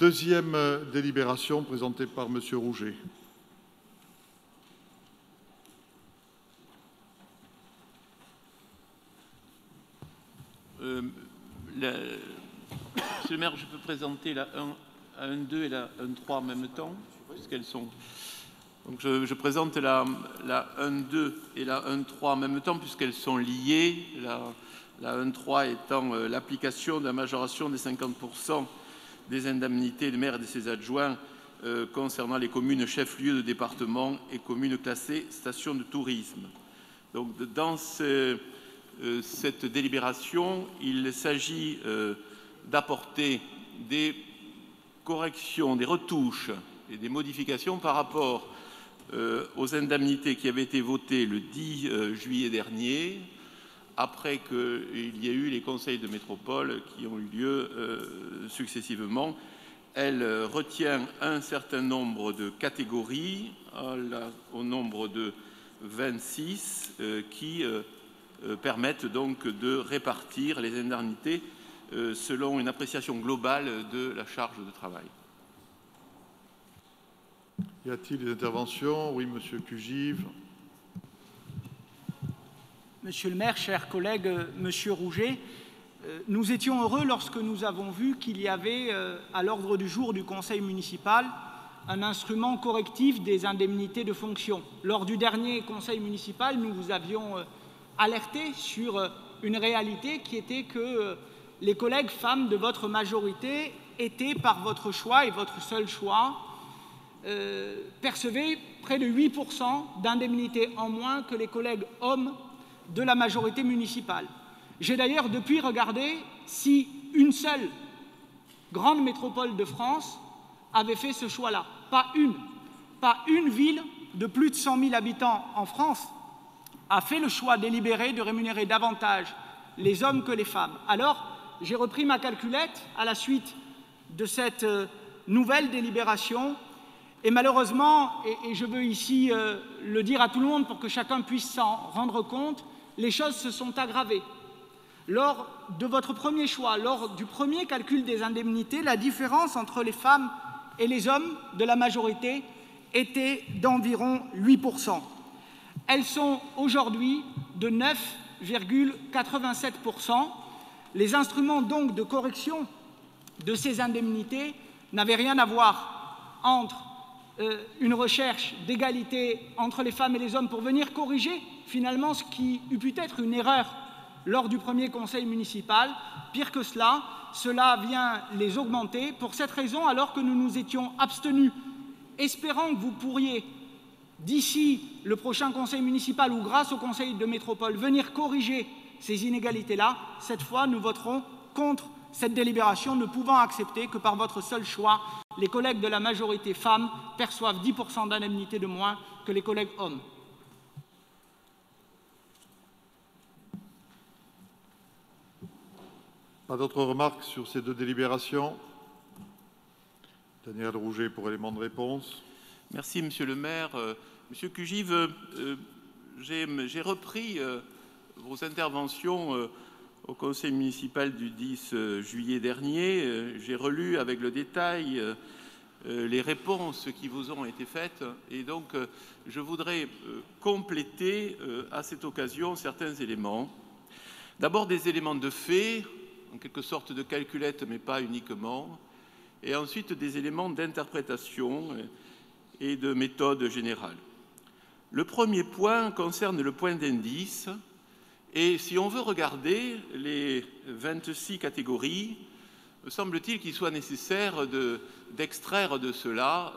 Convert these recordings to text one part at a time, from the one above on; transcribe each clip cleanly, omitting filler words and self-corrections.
Deuxième délibération présentée par Monsieur Rouget. Monsieur le maire, je peux présenter la 1.2 et la 1.3 en même temps, puisqu'elles sont. Donc je présente la 1.2 et la 1.3 en même temps, puisqu'elles sont liées. La 1.3 étant l'application de la majoration des 50% des indemnités de maire et de ses adjoints concernant les communes chefs-lieux de département et communes classées stations de tourisme. Donc dans cette délibération, il s'agit d'apporter des corrections, des retouches et des modifications par rapport aux indemnités qui avaient été votées le 10 juillet dernier, après qu'il y ait eu les conseils de métropole qui ont eu lieu successivement. Elle retient un certain nombre de catégories, au nombre de 26, qui permettent donc de répartir les indemnités selon une appréciation globale de la charge de travail. Y a-t-il des interventions? Oui, Monsieur Cugive. Monsieur le maire, chers collègues, Monsieur Rouget, nous étions heureux lorsque nous avons vu qu'il y avait à l'ordre du jour du conseil municipal un instrument correctif des indemnités de fonction. Lors du dernier conseil municipal, nous vous avions alerté sur une réalité qui était que les collègues femmes de votre majorité étaient, par votre choix et votre seul choix, percevaient près de 8% d'indemnités en moins que les collègues hommes de la majorité municipale. J'ai d'ailleurs depuis regardé si une seule grande métropole de France avait fait ce choix-là. Pas une ville de plus de 100 000 habitants en France a fait le choix délibéré de rémunérer davantage les hommes que les femmes. Alors, j'ai repris ma calculette à la suite de cette nouvelle délibération et malheureusement, et je veux ici le dire à tout le monde pour que chacun puisse s'en rendre compte, les choses se sont aggravées. Lors de votre premier choix, lors du premier calcul des indemnités, la différence entre les femmes et les hommes de la majorité était d'environ 8%. Elles sont aujourd'hui de 9,87%. Les instruments donc de correction de ces indemnités n'avaient rien à voir entre une recherche d'égalité entre les femmes et les hommes pour venir corriger finalement ce qui eût pu être une erreur lors du premier conseil municipal. Pire que cela, cela vient les augmenter. Pour cette raison, alors que nous nous étions abstenus, espérant que vous pourriez, d'ici le prochain conseil municipal ou grâce au conseil de métropole, venir corriger ces inégalités-là, cette fois, nous voterons contre cette délibération, ne pouvant accepter que par votre seul choix, les collègues de la majorité femmes perçoivent 10% d'indemnité de moins que les collègues hommes. Pas d'autres remarques sur ces deux délibérations? Daniel Rouget pour élément de réponse. Merci, Monsieur le maire. Monsieur Cugive, j'ai repris vos interventions au conseil municipal du 10 juillet dernier. J'ai relu avec le détail les réponses qui vous ont été faites et donc je voudrais compléter à cette occasion certains éléments. D'abord des éléments de fait, en quelque sorte de calculette, mais pas uniquement, et ensuite des éléments d'interprétation et de méthode générale. Le premier point concerne le point d'indice, et si on veut regarder les 26 catégories, me semble-t-il qu'il soit nécessaire d'extraire de cela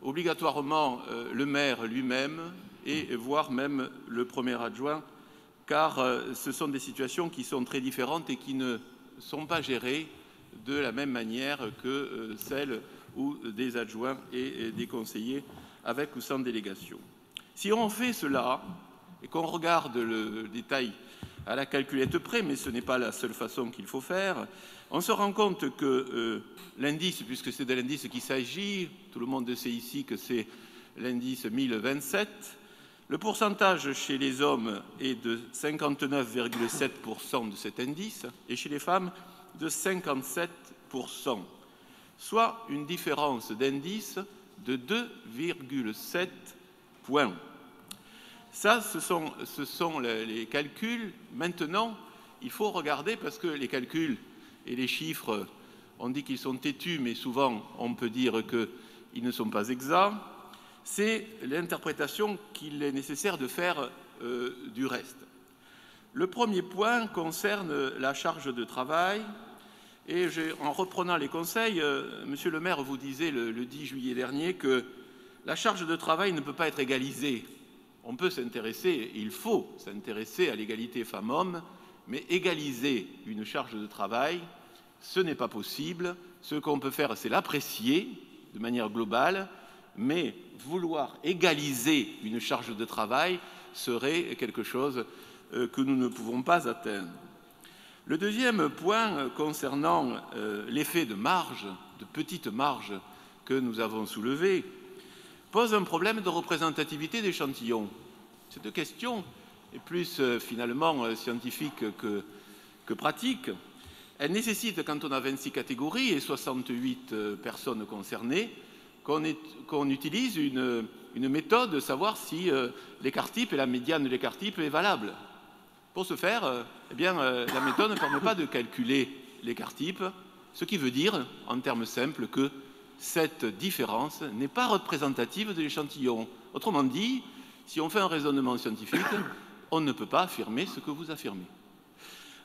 obligatoirement le maire lui-même et voire même le premier adjoint, car ce sont des situations qui sont très différentes et qui ne sont pas gérées de la même manière que celles où des adjoints et des conseillers avec ou sans délégation. Si on fait cela et qu'on regarde le détail à la calculette près, mais ce n'est pas la seule façon qu'il faut faire, on se rend compte que l'indice, puisque c'est de l'indice qu'il s'agit, tout le monde sait ici que c'est l'indice 1027, le pourcentage chez les hommes est de 59,7% de cet indice et chez les femmes de 57%. soit une différence d'indice de 2,7 points. Ça, ce sont les calculs. Maintenant, il faut regarder, parce que les calculs et les chiffres, on dit qu'ils sont têtus, mais souvent on peut dire qu'ils ne sont pas exacts. C'est l'interprétation qu'il est nécessaire de faire du reste. Le premier point concerne la charge de travail. Et en reprenant les conseils, Monsieur le maire vous disait le 10 juillet dernier que la charge de travail ne peut pas être égalisée. On peut s'intéresser, il faut s'intéresser à l'égalité femmes-hommes, mais égaliser une charge de travail, ce n'est pas possible. Ce qu'on peut faire, c'est l'apprécier de manière globale, mais vouloir égaliser une charge de travail serait quelque chose que nous ne pouvons pas atteindre. Le deuxième point concernant l'effet de marge, de petite marge que nous avons soulevé, pose un problème de représentativité d'échantillons. Cette question est plus finalement scientifique que pratique. Elle nécessite, quand on a 26 catégories et 68 personnes concernées, qu'on utilise une méthode de savoir si l'écart type et la médiane de l'écart type est valable. Pour ce faire, la méthode ne permet pas de calculer l'écart type, ce qui veut dire, en termes simples, que cette différence n'est pas représentative de l'échantillon. Autrement dit, si on fait un raisonnement scientifique, on ne peut pas affirmer ce que vous affirmez.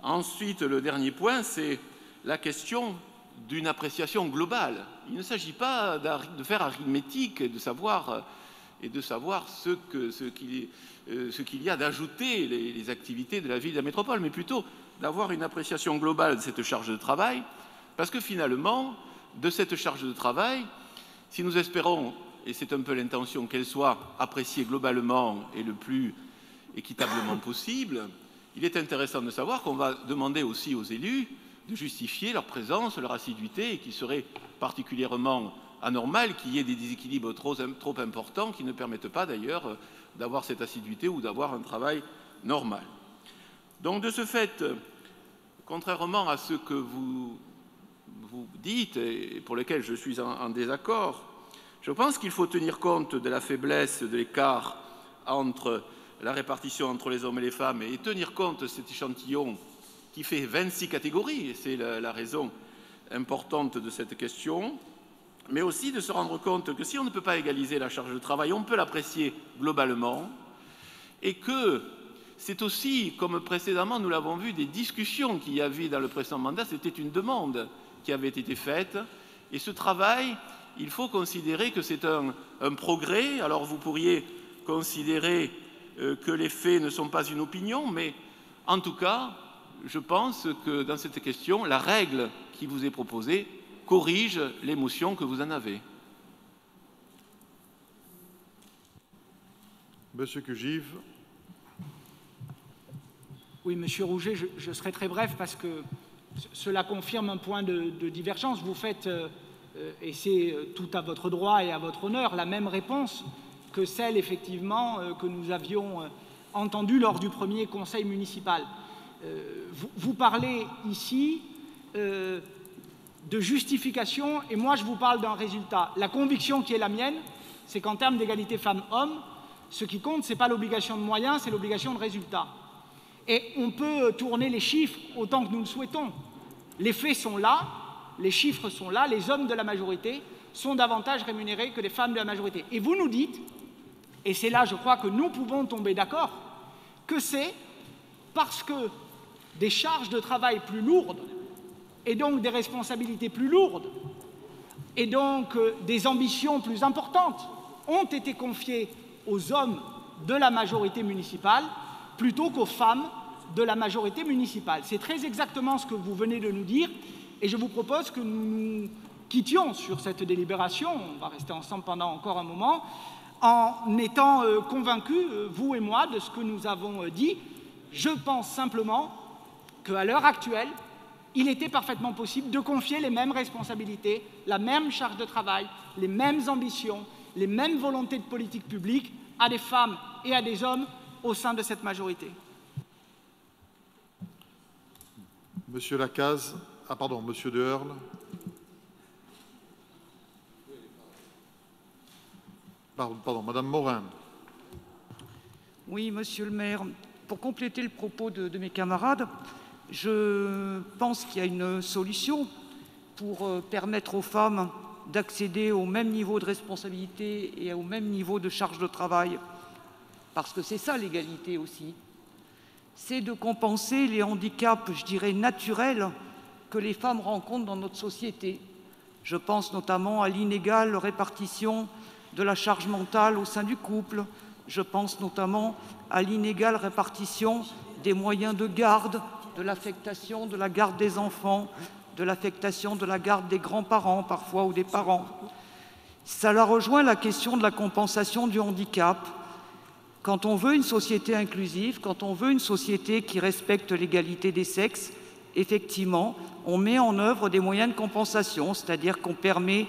Ensuite, le dernier point, c'est la question d'une appréciation globale. Il ne s'agit pas de faire arithmétique et de savoir ce qu'il y a d'ajouter les activités de la ville de la métropole, mais plutôt d'avoir une appréciation globale de cette charge de travail, parce que finalement, de cette charge de travail, si nous espérons, et c'est un peu l'intention, qu'elle soit appréciée globalement et le plus équitablement possible, il est intéressant de savoir qu'on va demander aussi aux élus de justifier leur présence, leur assiduité, et qu'il serait particulièrement anormal qu'il y ait des déséquilibres trop importants qui ne permettent pas d'ailleurs d'avoir cette assiduité ou d'avoir un travail normal. Donc de ce fait, contrairement à ce que vous dites et pour lequel je suis en désaccord, je pense qu'il faut tenir compte de la faiblesse de l'écart entre la répartition entre les hommes et les femmes et tenir compte de cet échantillon qui fait 26 catégories, et c'est la raison importante de cette question, mais aussi de se rendre compte que si on ne peut pas égaliser la charge de travail, on peut l'apprécier globalement, et que c'est aussi, comme précédemment nous l'avons vu, des discussions qu'il y avait dans le précédent mandat, c'était une demande qui avait été faite, et ce travail, il faut considérer que c'est un progrès. Alors vous pourriez considérer que les faits ne sont pas une opinion, mais en tout cas, je pense que dans cette question, la règle qui vous est proposée corrige l'émotion que vous en avez. Monsieur Cugive. Oui, Monsieur Rouget, je serai très bref parce que cela confirme un point de divergence. Vous faites, et c'est tout à votre droit et à votre honneur, la même réponse que celle, effectivement, que nous avions entendue lors du premier conseil municipal. Vous parlez ici de justification, et moi je vous parle d'un résultat. La conviction qui est la mienne, c'est qu'en termes d'égalité femmes-hommes, ce qui compte, ce n'est pas l'obligation de moyens, c'est l'obligation de résultat. Et on peut tourner les chiffres autant que nous le souhaitons. Les faits sont là, les chiffres sont là, les hommes de la majorité sont davantage rémunérés que les femmes de la majorité. Et vous nous dites, et c'est là je crois que nous pouvons tomber d'accord, que c'est parce que des charges de travail plus lourdes, et donc des responsabilités plus lourdes, et donc des ambitions plus importantes, ont été confiées aux hommes de la majorité municipale plutôt qu'aux femmes de la majorité municipale. C'est très exactement ce que vous venez de nous dire, et je vous propose que nous nous quittions sur cette délibération, on va rester ensemble pendant encore un moment, en étant convaincus, vous et moi, de ce que nous avons dit. Je pense simplement qu'à l'heure actuelle, il était parfaitement possible de confier les mêmes responsabilités, la même charge de travail, les mêmes ambitions, les mêmes volontés de politique publique à des femmes et à des hommes au sein de cette majorité. Monsieur Lacaze, Monsieur Deherle. Pardon, Madame Morin. Oui, Monsieur le maire, pour compléter le propos de mes camarades, je pense qu'il y a une solution pour permettre aux femmes d'accéder au même niveau de responsabilité et au même niveau de charge de travail. Parce que c'est ça l'égalité aussi. C'est de compenser les handicaps, je dirais, naturels que les femmes rencontrent dans notre société. Je pense notamment à l'inégale répartition de la charge mentale au sein du couple. Je pense notamment à l'inégale répartition des moyens de garde, de l'affectation de la garde des enfants, de l'affectation de la garde des grands-parents parfois ou des parents. Cela rejoint la question de la compensation du handicap. Quand on veut une société inclusive, quand on veut une société qui respecte l'égalité des sexes, effectivement, on met en œuvre des moyens de compensation, c'est-à-dire qu'on permet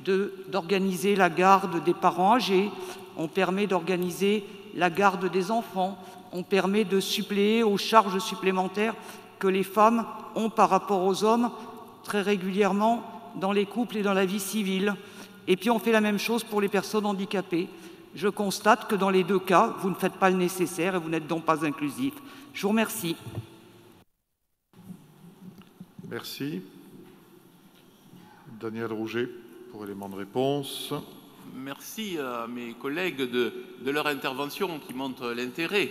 d'organiser la garde des parents âgés, on permet d'organiser la garde des enfants, on permet de suppléer aux charges supplémentaires que les femmes ont par rapport aux hommes très régulièrement dans les couples et dans la vie civile. Et puis on fait la même chose pour les personnes handicapées. Je constate que dans les deux cas, vous ne faites pas le nécessaire et vous n'êtes donc pas inclusif. Je vous remercie. Merci. Daniel Rouget, pour élément de réponse. Merci à mes collègues de leur intervention qui montre l'intérêt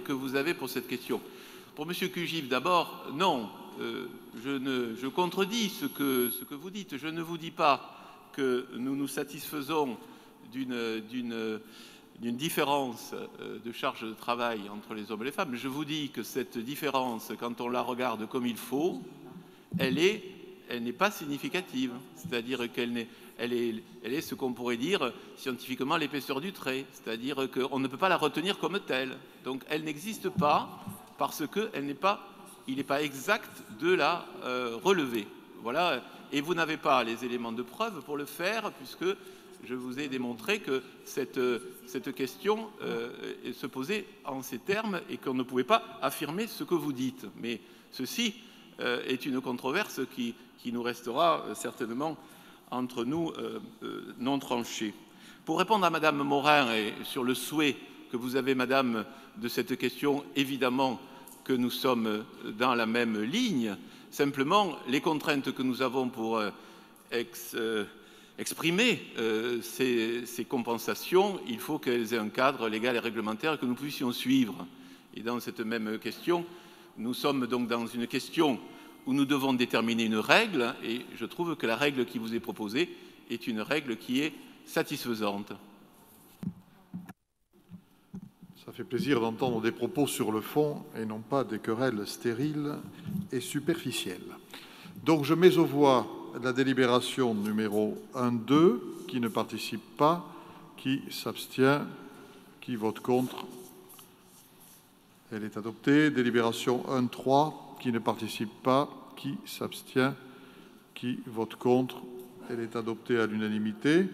que vous avez pour cette question. Pour M. Cugive, d'abord, non, je contredis ce que vous dites. Je ne vous dis pas que nous nous satisfaisons d'une différence de charge de travail entre les hommes et les femmes. Je vous dis que cette différence, quand on la regarde comme il faut, elle n'est pas significative. C'est-à-dire qu'elle est ce qu'on pourrait dire scientifiquement l'épaisseur du trait. C'est-à-dire qu'on ne peut pas la retenir comme telle. Donc elle n'existe pas parce qu'il n'est pas exact de la relever. Voilà. Et vous n'avez pas les éléments de preuve pour le faire, puisque je vous ai démontré que cette question se posait en ces termes et qu'on ne pouvait pas affirmer ce que vous dites. Mais ceci est une controverse qui nous restera certainement entre nous non tranchée. Pour répondre à Madame Morin et sur le souhait que vous avez, Madame, de cette question, évidemment que nous sommes dans la même ligne. Simplement, les contraintes que nous avons pour exprimer ces compensations, il faut qu'elles aient un cadre légal et réglementaire que nous puissions suivre. Et dans cette même question, nous sommes donc dans une question où nous devons déterminer une règle, et je trouve que la règle qui vous est proposée est une règle qui est satisfaisante. Ça fait plaisir d'entendre des propos sur le fond et non pas des querelles stériles et superficielles. Donc je mets aux voix la délibération numéro 1-2, qui ne participe pas, qui s'abstient, qui vote contre. Elle est adoptée. Délibération 1-3, qui ne participe pas, qui s'abstient, qui vote contre. Elle est adoptée à l'unanimité.